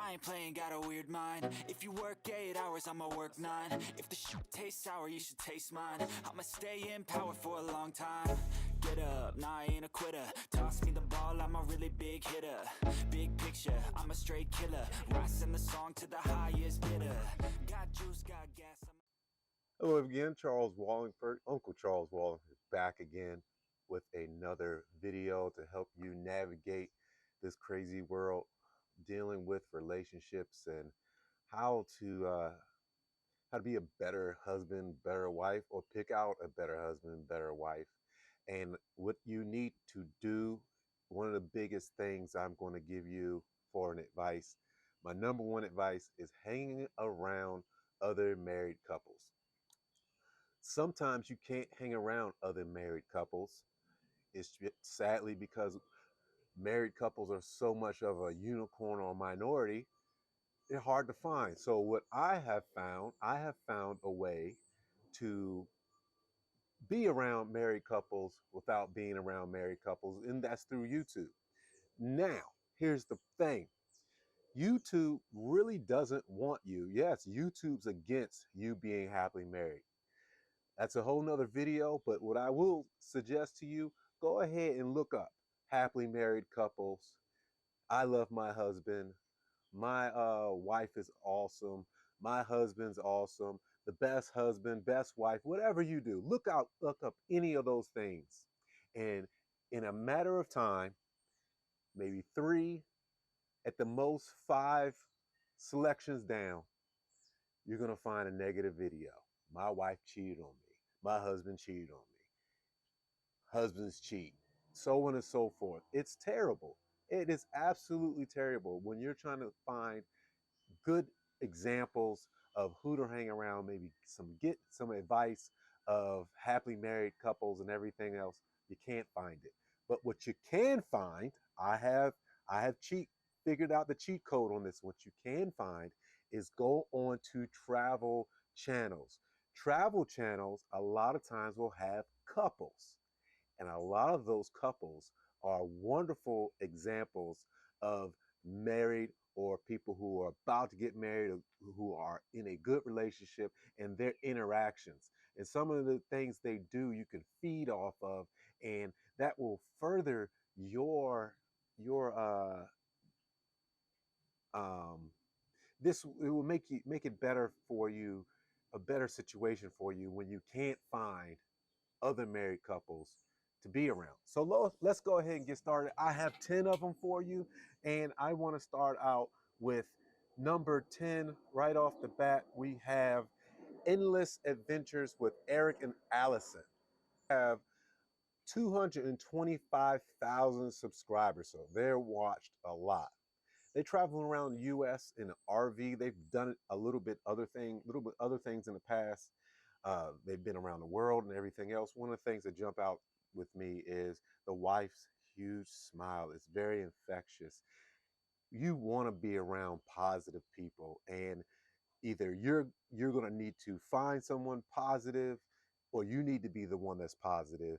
I ain't playing, got a weird mind. If you work 8 hours, I'ma work 9. If the shit tastes sour, you should taste mine. I'ma stay in power for a long time. Get up, nah, I ain't a quitter. Toss me the ball, I'm a really big hitter. Big picture, I'm a straight killer. Rising the song to the highest bidder. Got juice, got gas. Hello again, Charles Walhingford, Uncle Charles Walhingford, back again with another video to help you navigate this crazy world, dealing with relationships and how to be a better husband, better wife, or pick out a better husband, better wife, and what you need to do. One of the biggest things I'm going to give you for an advice, my number one advice, is hanging around other married couples. Sometimes you can't hang around other married couples. It's sadly because married couples are so much of a unicorn or minority, they're hard to find. So what I have found a way to be around married couples without being around married couples, and that's through YouTube. Now, here's the thing. YouTube really doesn't want you. Yes, YouTube's against you being happily married. That's a whole nother video, but what I will suggest to you, go ahead and look up happily married couples. I love my husband. My wife is awesome. My husband's awesome. The best husband, best wife, whatever you do, look up any of those things. And in a matter of time, maybe 3, at the most 5 selections down, you're going to find a negative video. My wife cheated on me. My husband cheated on me. Husbands cheat, so on and so forth. It's terrible. It is absolutely terrible when you're trying to find good examples of who to hang around, maybe get some advice of happily married couples and everything else. You can't find it. But what you can find, I have figured out the cheat code on this. What you can find is go on to travel channels. Travel channels a lot of times will have couples. And a lot of those couples are wonderful examples of married or people who are about to get married, or who are in a good relationship, and their interactions. And some of the things they do, you can feed off of, and that will further your this it will make it better for you, a better situation for you when you can't find other married couples to be around. So let's go ahead and get started. I have 10 of them for you, and I want to start out with number 10. Right off the bat, we have Endless Adventures with Eric and Allison. Have 225,000 subscribers, so they're watched a lot. They travel around the U.S. in an RV. They've done little bit other things in the past. They've been around the world and everything else. One of the things that jump out with me is the wife's huge smile. It's very infectious. You want to be around positive people, and either you're going to need to find someone positive, or you need to be the one that's positive.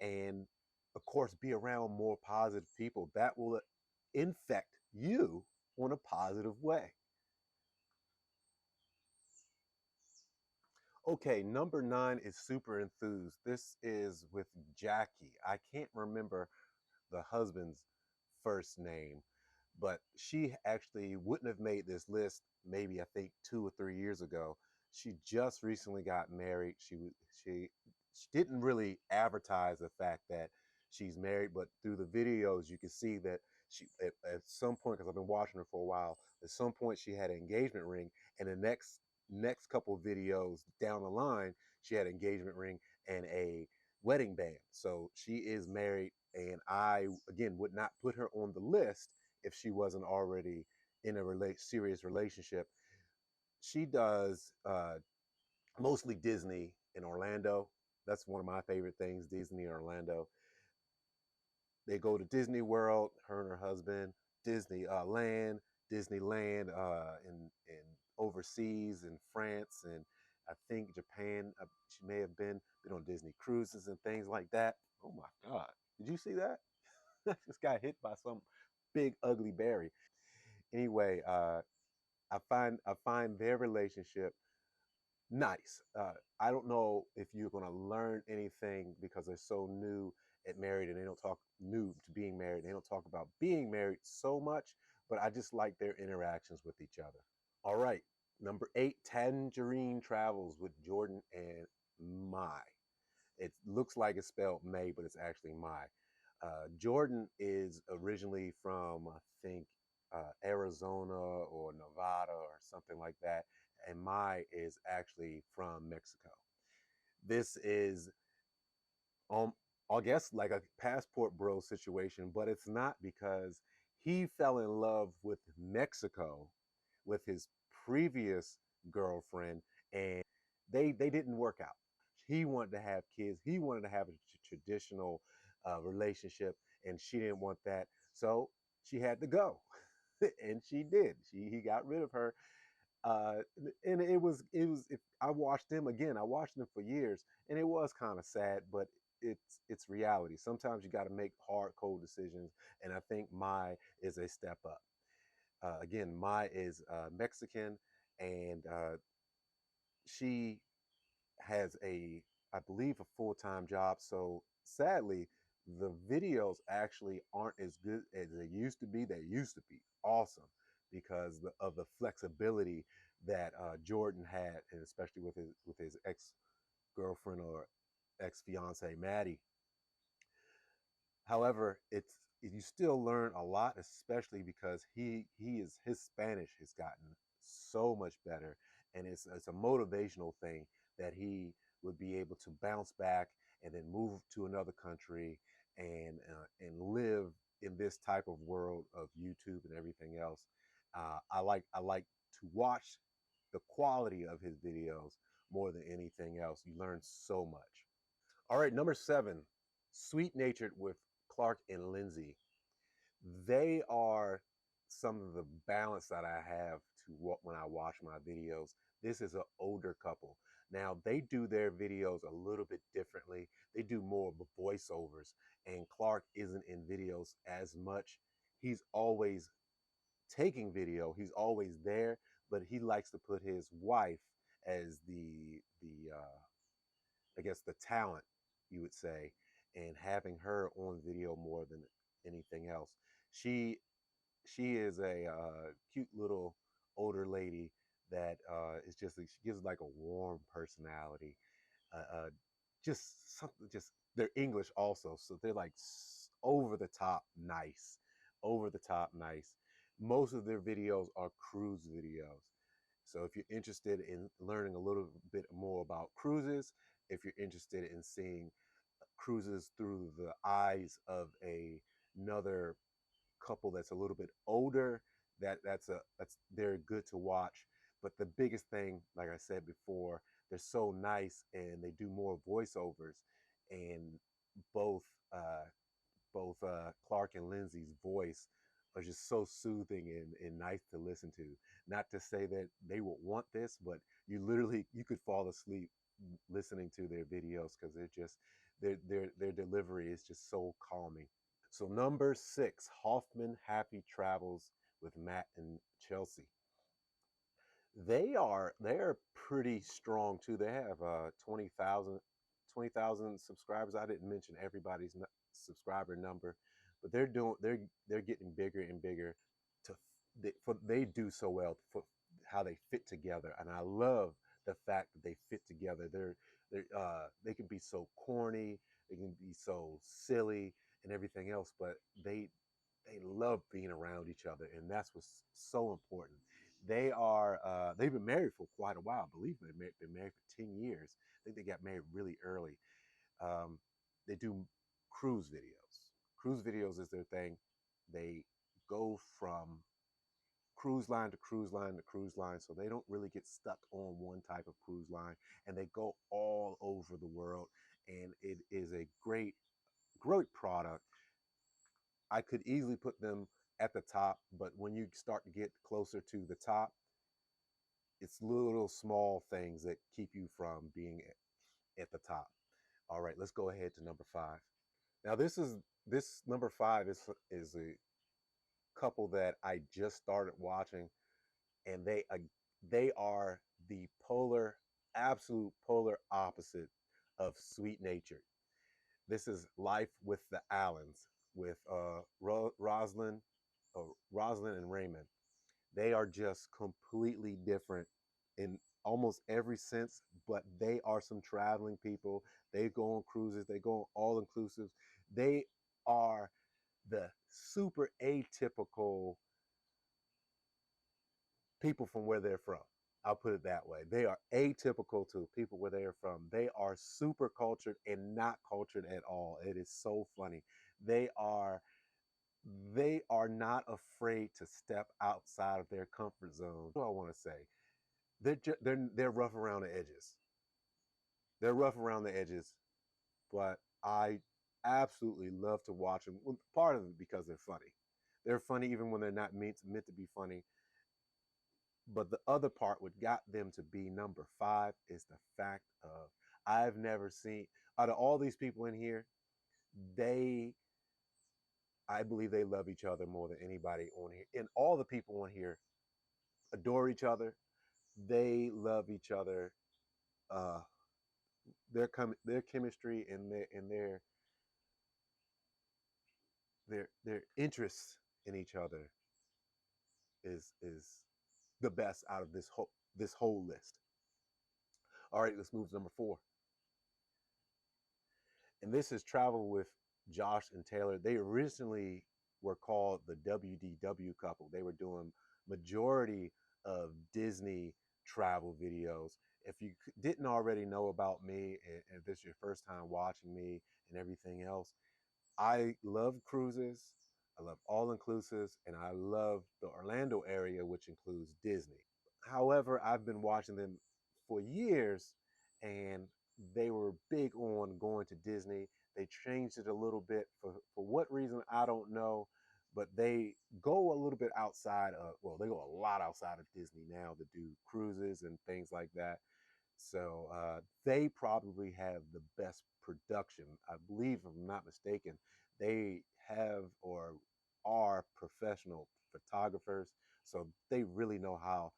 And of course, be around more positive people that will infect you in a positive way. Okay, number 9 is Super Enthused. This is with Jackie. I can't remember the husband's first name, but she actually wouldn't have made this list maybe, I think, 2 or 3 years ago. She just recently got married. She didn't really advertise the fact that she's married, but through the videos you can see that she at some point, because I've been watching her for a while, at some point she had an engagement ring, and the next couple of videos down the line she had an engagement ring and a wedding band. So she is married, and I again would not put her on the list if she wasn't already in a serious relationship. She does mostly Disney in Orlando. That's one of my favorite things, Disney Orlando. They go to Disney World, her and her husband, Disneyland, in overseas in France, and I think Japan. She may have been on Disney cruises and things like that. Oh my God. Did you see that? I just got hit by some big ugly berry. Anyway, I find their relationship nice. I don't know if you're going to learn anything because they're so new at married and they don't talk new to being married. They don't talk about being married so much, but I just like their interactions with each other. All right, number 8, Tangerine Travels with Jordan and Mai. It looks like it's spelled May, but it's actually Mai. Jordan is originally from, I think, Arizona or Nevada or something like that, and Mai is actually from Mexico. This is, um, I guess, like a passport bro situation, but it's not because he fell in love with Mexico with his previous girlfriend, and they didn't work out. He wanted to have kids. He wanted to have a traditional relationship, and she didn't want that. So she had to go, and she did. He got rid of her, uh, and it was. If I watched him again, I watched him for years, and it was kind of sad, but it's reality. Sometimes you got to make hard, cold decisions, and I think Mai is a step up. Again, Mai is Mexican, and she has I believe, a full time job. So sadly, the videos actually aren't as good as they used to be. They used to be awesome because of the flexibility that Jordan had, and especially with his ex girlfriend or ex fiance Maddie. However, you still learn a lot, especially because his Spanish has gotten so much better, and it's a motivational thing that he would be able to bounce back and then move to another country and live in this type of world of YouTube and everything else. I like to watch the quality of his videos more than anything else. You learn so much. All right, number 7, Sweet Natured with Clark and Lindsay. They are some of the balance that I have to what when I watch my videos. This is an older couple. Now they do their videos a little bit differently. They do more of the voiceovers, and Clark isn't in videos as much. He's always taking video. He's always there, but he likes to put his wife as the I guess the talent, you would say, and having her on video more than anything else. She she is a cute little older lady that is just she gives like a warm personality. Just something, just they're English also, so they're like over the top nice, over the top nice. Most of their videos are cruise videos. So if you're interested in learning a little bit more about cruises, if you're interested in seeing cruises through the eyes of another couple that's a little bit older, that's they're good to watch. But the biggest thing, like I said before, they're so nice and they do more voiceovers, and both uh, both Clark and Lindsay's voice are just so soothing and nice to listen to. Not to say that they would want this, but you could fall asleep listening to their videos because their delivery is just so calming. So number 6, Hoffman Happy Travels with Matt and Chelsea. They're pretty strong too. They have 20,000 subscribers. I didn't mention everybody's subscriber number, but they're getting bigger and bigger. To they do so well for how they fit together, and I love the fact that they fit together. They can be so corny, they can be so silly and everything else, but they love being around each other, and that's what's so important. They've been married for quite a while. I believe been married for 10 years. I think they got married really early. Um, they do cruise videos. Cruise videos is their thing. They go from cruise line to cruise line to cruise line, so they don't really get stuck on one type of cruise line, and they go all over the world. And it is a great product. I could easily put them at the top, but when you start to get closer to the top, it's little small things that keep you from being at the top. All right, let's go ahead to number 5. Now this number 5 is a couple that I just started watching, and they are the absolute polar opposite of Sweet Natured. This is Life with the Allens with Rosalind and Raymond. They are just completely different in almost every sense, but they are some traveling people. They go on cruises, they go on all inclusives. They are the super atypical people from where they're from. I'll put it that way. They are atypical to people where they are from. They are super cultured and not cultured at all. It is so funny. They are they are not afraid to step outside of their comfort zone. What do I want to say? They're rough around the edges. They're rough around the edges, but I absolutely love to watch them. Well, part of it because they're funny. They're funny even when they're not meant to be funny. But the other part, what got them to be number 5, is the fact of I've never seen out of all these people in here, they I believe they love each other more than anybody on here. And all the people on here adore each other. They love each other. Uh, their chemistry and their interests in each other is the best out of this whole list. All right, let's move to number 4. And this is Travel with Josh and Taylor. They originally were called the WDW couple. They were doing majority of Disney travel videos. If you didn't already know about me, and if this is your first time watching me and everything else, I love cruises. I love all inclusives, and I love the Orlando area, which includes Disney. However, I've been watching them for years, and they were big on going to Disney. They changed it a little bit for what reason, I don't know, but they go a little bit outside of, well, they go a lot outside of Disney now to do cruises and things like that. So they probably have the best production. I believe, if I'm not mistaken, they have or are professional photographers. So they really know how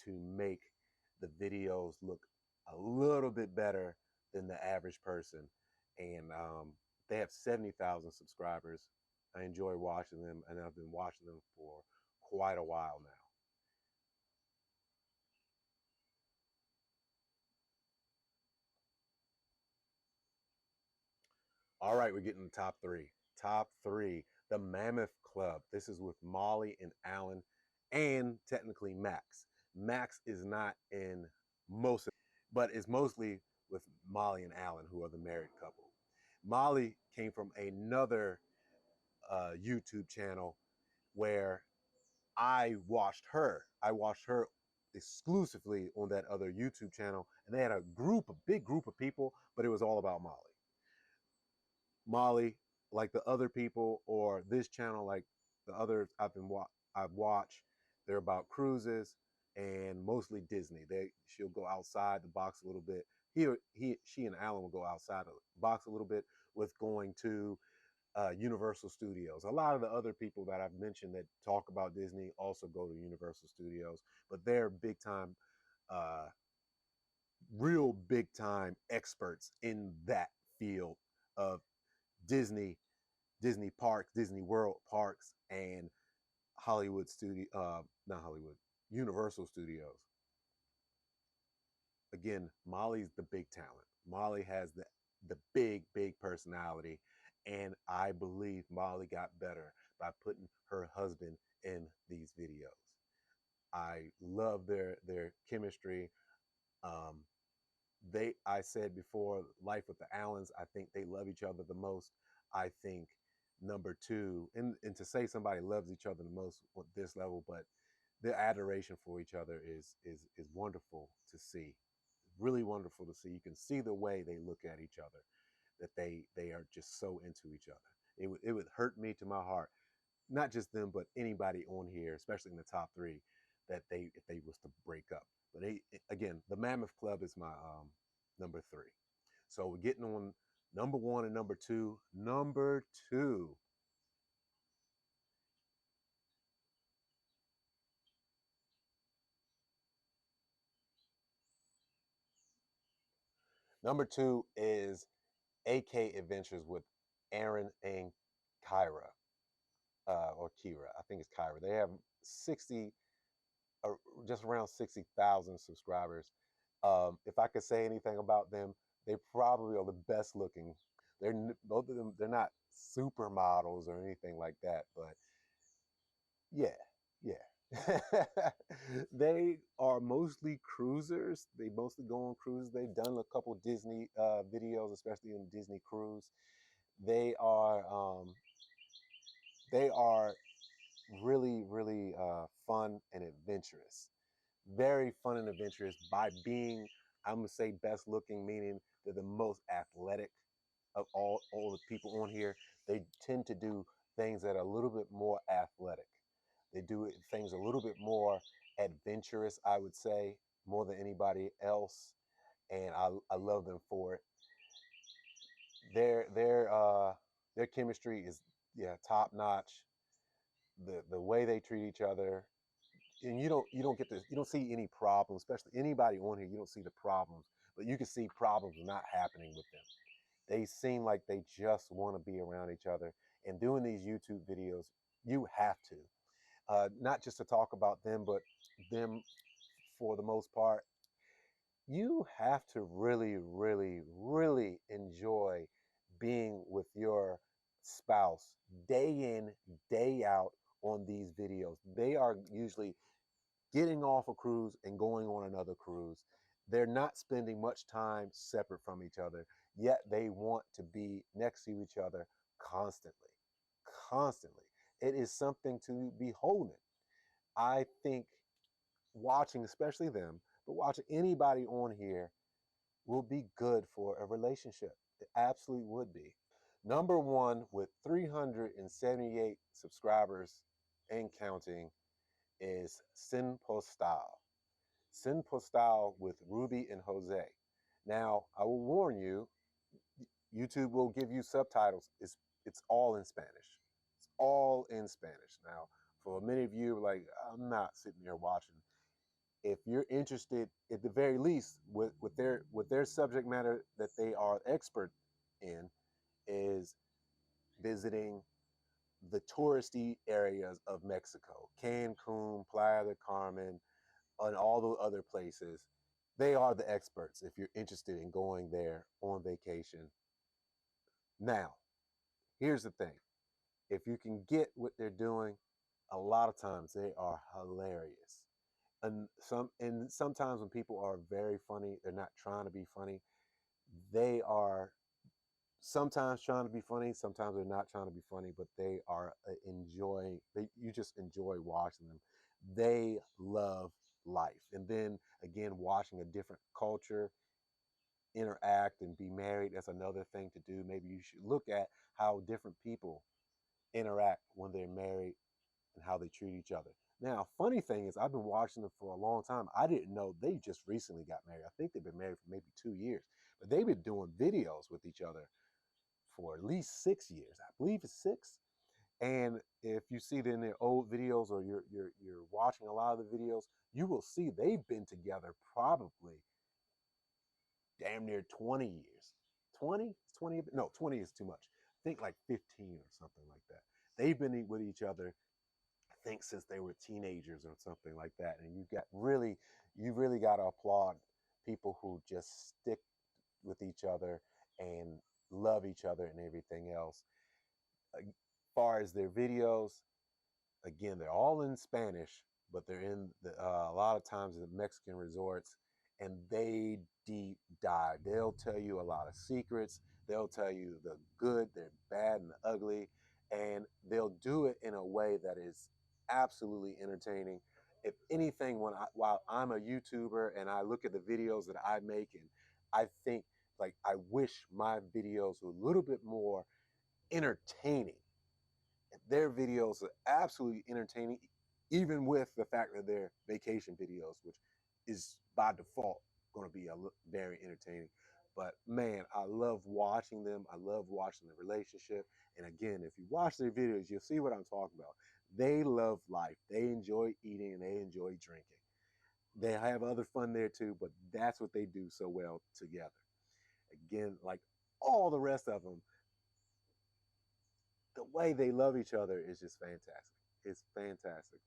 to make the videos look a little bit better than the average person. And they have 70,000 subscribers. I enjoy watching them, and I've been watching them for quite a while now. All right, we're getting the top 3. Top 3, the Mammoth Club. This is with Molly and Alan, and technically Max. Max is not in most of, but it's mostly with Molly and Alan, who are the married couple. Molly came from another YouTube channel where I watched her. I watched her exclusively on that other YouTube channel, and they had a big group of people, but it was all about Molly. Molly, like the other people, or this channel, like the others I've watched, they're about cruises and mostly Disney. She'll go outside the box a little bit. She and Alan will go outside the box a little bit with going to Universal Studios. A lot of the other people that I've mentioned that talk about Disney also go to Universal Studios, but they're big time, uh, real big time experts in that field of Disney, Disney parks, Disney World parks, and Hollywood studio, not Hollywood, Universal Studios. Again, Molly's the big talent. Molly has the big personality, and I believe Molly got better by putting her husband in these videos. I love their chemistry. Um, I said before, Life with the Allens, I think they love each other the most. I think number 2, and to say somebody loves each other the most at this level, but their adoration for each other is wonderful to see. Really wonderful to see. You can see the way they look at each other, that they are just so into each other. It would hurt me to my heart, not just them, but anybody on here, especially in the top 3, that if they was to break up. But again, the Mammoth Club is my number 3. So we're getting on number 1 and number 2. Number 2, Number 2 is AK Adventures with Aaron and Kyra, or Kira. I think it's Kyra. They have 60, just around 60,000 subscribers. If I could say anything about them, they probably are the best looking. Both of them. They're not supermodels or anything like that, but yeah, yeah. They are mostly cruisers. They mostly go on cruises. They've done a couple Disney videos, especially on Disney cruise. They are they are really, really fun and adventurous. Very fun and adventurous by being, I'm gonna say, best looking, meaning they're the most athletic of all the people on here. They tend to do things that are a little bit more athletic. They do things a little bit more adventurous, I would say, more than anybody else, and I love them for it. Their chemistry is, yeah, top notch. The way they treat each other, and you don't see any problems, especially anybody on here. You don't see the problems, but you can see problems not happening with them. They seem like they just want to be around each other. And doing these YouTube videos, you have to, not just to talk about them, but them for the most part. You have to really, really, really enjoy being with your spouse day in, day out on these videos. They are usually getting off a cruise and going on another cruise. They're not spending much time separate from each other, yet they want to be next to each other constantly. Constantly. It is something to behold. I think watching, especially them, but watching anybody on here will be good for a relationship. It absolutely would be. Number 1 with 378 subscribers and counting is Sin Postal. Sin Postal with Ruby and Jose. Now, I will warn you, YouTube will give you subtitles. It's all in Spanish. It's all in Spanish. Now, for many of you, like, I'm not sitting there watching. If you're interested, at the very least, with their subject matter that they are expert in, is visiting the touristy areas of Mexico, Cancun, Playa del Carmen, and all the other places. They are the experts if you're interested in going there on vacation. Now, here's the thing. If you can get what they're doing, a lot of times they are hilarious. And sometimes when people are very funny, they're not trying to be funny. They are sometimes trying to be funny, sometimes they're not trying to be funny, but they are you just enjoy watching them. They love life. And then again, watching a different culture interact and be married, that's another thing to do. Maybe you should look at how different people interact when they're married and how they treat each other. Now, funny thing is, I've been watching them for a long time. I didn't know they just recently got married. I think they've been married for maybe 2 years, but they've been doing videos with each other for at least 6 years. I believe it's 6. And if you see it in their old videos, or you're watching a lot of the videos, you will see they've been together probably damn near 20 years. 20? 20? No, 20 is too much. I think like 15 or something like that. They've been with each other, I think, since they were teenagers or something like that. And you really got to applaud people who just stick with each other and love each other and everything else. As far as their videos, again, they're all in Spanish, but they're in a lot of times in the Mexican resorts, and they deep dive. They'll tell you a lot of secrets. They'll tell you the good, the bad, and the ugly, and they'll do it in a way that is absolutely entertaining. If anything, while I'm a YouTuber and I look at the videos that I make, and I think, like, I wish my videos were a little bit more entertaining. Their videos are absolutely entertaining, even with the fact that they're vacation videos, which is by default going to be very entertaining. But man, I love watching them. I love watching the relationship. And again, if you watch their videos, you'll see what I'm talking about. They love life. They enjoy eating and they enjoy drinking. They have other fun there too, but that's what they do so well together. Again, like all the rest of them, the way they love each other is just fantastic. It's fantastic.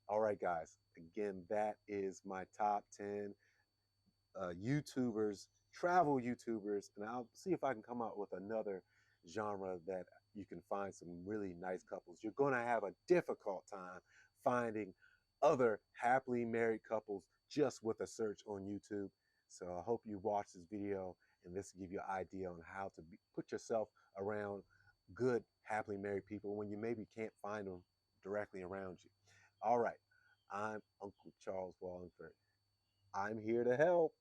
All right, guys. Again, that is my top 10 YouTubers, travel YouTubers, and I'll see if I can come out with another genre that you can find some really nice couples. You're going to have a difficult time finding other happily married couples just with a search on YouTube. So I hope you watch this video and this will give you an idea on how to put yourself around good happily married people when you maybe can't find them directly around you. All right, I'm Uncle Charles Walhingford. I'm here to help.